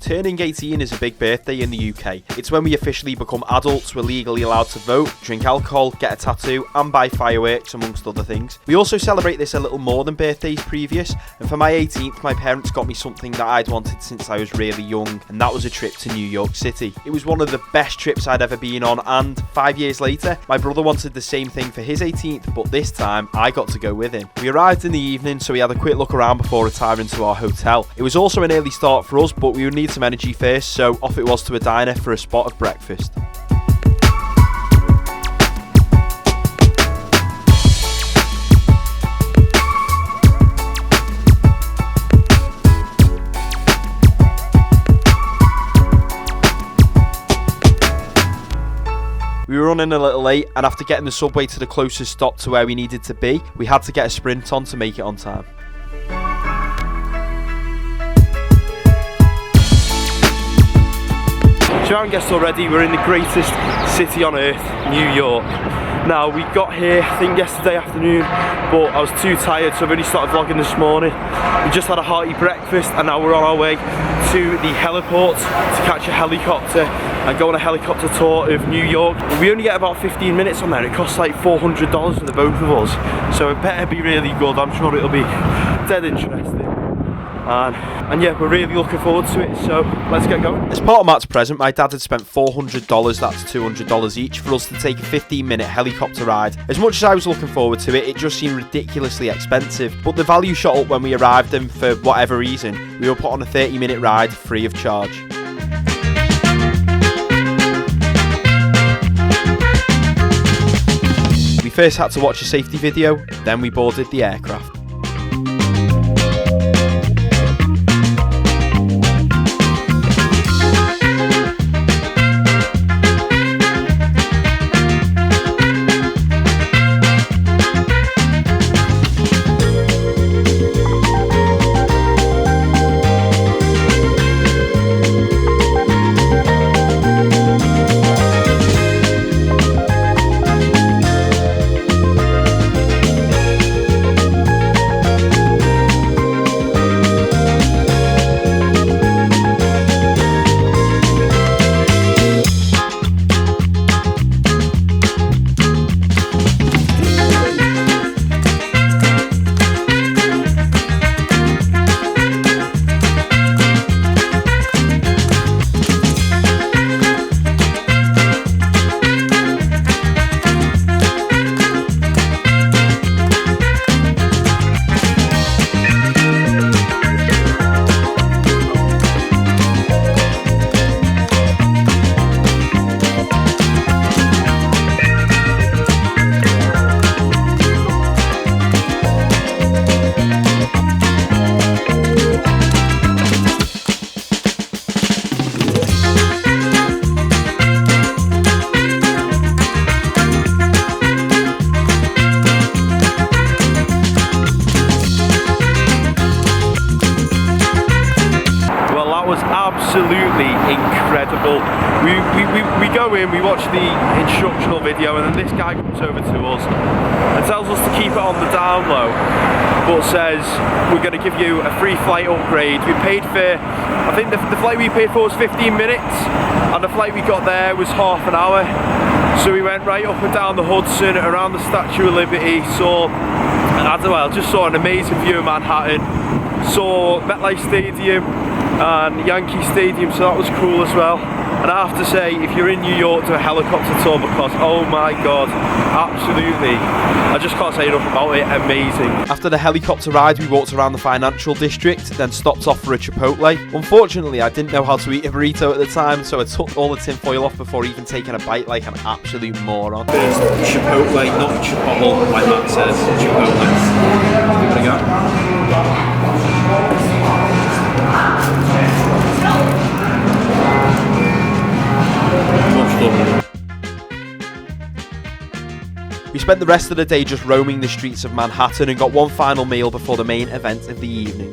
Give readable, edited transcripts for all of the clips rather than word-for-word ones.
Turning 18 is a big birthday in the UK. It's when we officially become adults, we're legally allowed to vote, drink alcohol, get a tattoo, and buy fireworks, amongst other things. We also celebrate this a little more than birthdays previous, and for my 18th, my parents got me something that I'd wanted since I was really young, and that was a trip to New York City. It was one of the best trips I'd ever been on, and 5 years later, my brother wanted the same thing for his 18th, but this time, I got to go with him. We arrived in the evening, so we had a quick look around before retiring to our hotel. It was also an early start for us, but we would need some energy first, so off it was to a diner for a spot of breakfast. We were running a little late, and after getting the subway to the closest stop to where we needed to be, we had to get a sprint on to make it on time. So you haven't guessed already, we're in the greatest city on earth, New York. Now, we got here, I think yesterday afternoon, but I was too tired, so I've only started vlogging this morning. We just had a hearty breakfast, and now we're on our way to the heliport to catch a helicopter and go on a helicopter tour of New York. We only get about 15 minutes on there. It costs like $400 for the both of us, so it better be really good. I'm sure it'll be dead interesting. And yeah, we're really looking forward to it, so let's get going. As part of Matt's present, my dad had spent $400, that's $200 each, for us to take a 15-minute helicopter ride. As much as I was looking forward to it, it just seemed ridiculously expensive, but the value shot up when we arrived, and for whatever reason, we were put on a 30-minute ride free of charge. We first had to watch a safety video, then we boarded the aircraft. Absolutely incredible. We go in, we watch the instructional video, and then this guy comes over to us and tells us to keep it on the down low, but says we're going to give you a free flight upgrade. We paid for, I think the flight we paid for was 15 minutes, and the flight we got there was half an hour. So we went right up and down the Hudson, around the Statue of Liberty, just saw an amazing view of Manhattan, saw MetLife Stadium and Yankee Stadium, so that was cool as well. And I have to say, if you're in New York, do a helicopter tour, because oh my god, absolutely, I just can't say enough about it, amazing. After the helicopter ride, we walked around the financial district, then stopped off for a Chipotle. Unfortunately, I didn't know how to eat a burrito at the time, so I took all the tin foil off before even taking a bite like an absolute moron. First, Chipotle, not Chipotle, like Matt says, Chipotle. Give it a go. We spent the rest of the day just roaming the streets of Manhattan and got one final meal before the main event of the evening.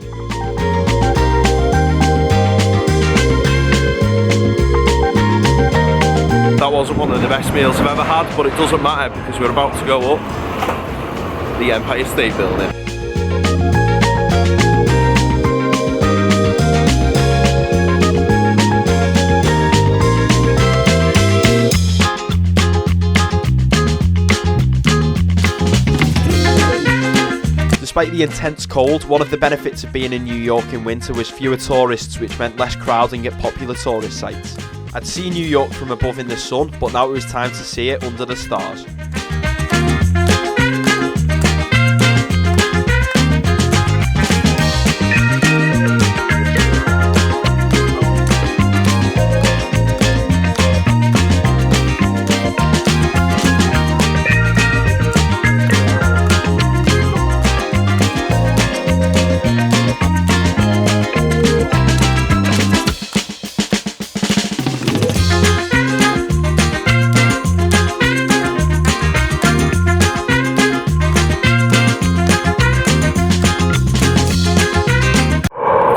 That wasn't one of the best meals I've ever had, but it doesn't matter because we're about to go up the Empire State Building. Despite the intense cold, one of the benefits of being in New York in winter was fewer tourists, which meant less crowding at popular tourist sites. I'd seen New York from above in the sun, but now it was time to see it under the stars.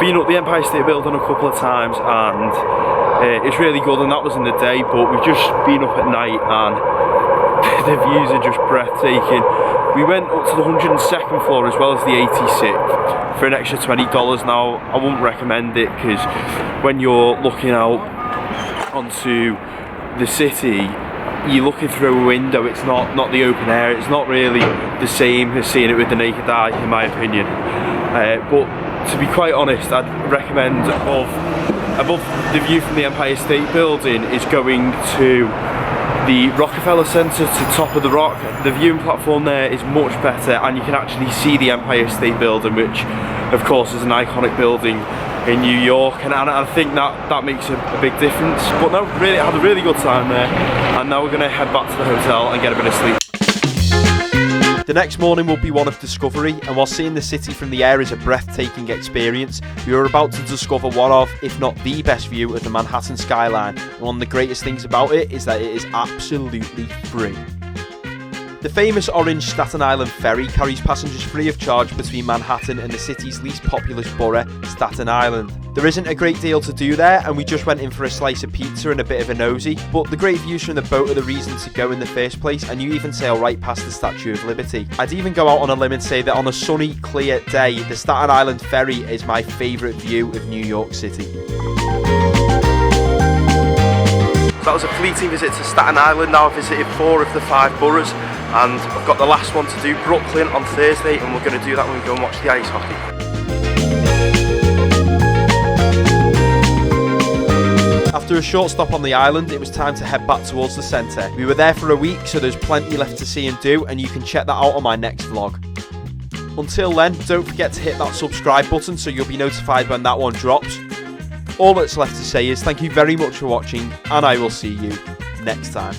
Been up the Empire State Building a couple of times, and it's really good, and that was in the day, but we've just been up at night and the views are just breathtaking. We went up to the 102nd floor as well as the 86th for an extra $20. Now I wouldn't recommend it, because when you're looking out onto the city, you're looking through a window, it's not the open air, it's not really the same as seeing it with the naked eye, in my opinion. But to be quite honest, I'd recommend above the view from the Empire State Building is going to the Rockefeller Center to Top of the Rock. The viewing platform there is much better, and you can actually see the Empire State Building, which of course is an iconic building in New York, and I think that makes a big difference. But no, really, I had a really good time there, and now we're going to head back to the hotel and get a bit of sleep. The next morning will be one of discovery, and while seeing the city from the air is a breathtaking experience, we are about to discover one of, if not the best view of the Manhattan skyline, and one of the greatest things about it is that it is absolutely free. The famous orange Staten Island ferry carries passengers free of charge between Manhattan and the city's least populous borough, Staten Island. There isn't a great deal to do there, and we just went in for a slice of pizza and a bit of a nosy, but the great views from the boat are the reason to go in the first place, and you even sail right past the Statue of Liberty. I'd even go out on a limb and say that on a sunny, clear day, the Staten Island ferry is my favourite view of New York City. That was a fleeting visit to Staten Island. Now I've visited 4 of the 5 boroughs, and I've got the last one to do, Brooklyn, on Thursday, and we're going to do that when we go and watch the ice hockey. After a short stop on the island, it was time to head back towards the centre. We were there for a week, so there's plenty left to see and do, and you can check that out on my next vlog. Until then, don't forget to hit that subscribe button so you'll be notified when that one drops. All that's left to say is thank you very much for watching, and I will see you next time.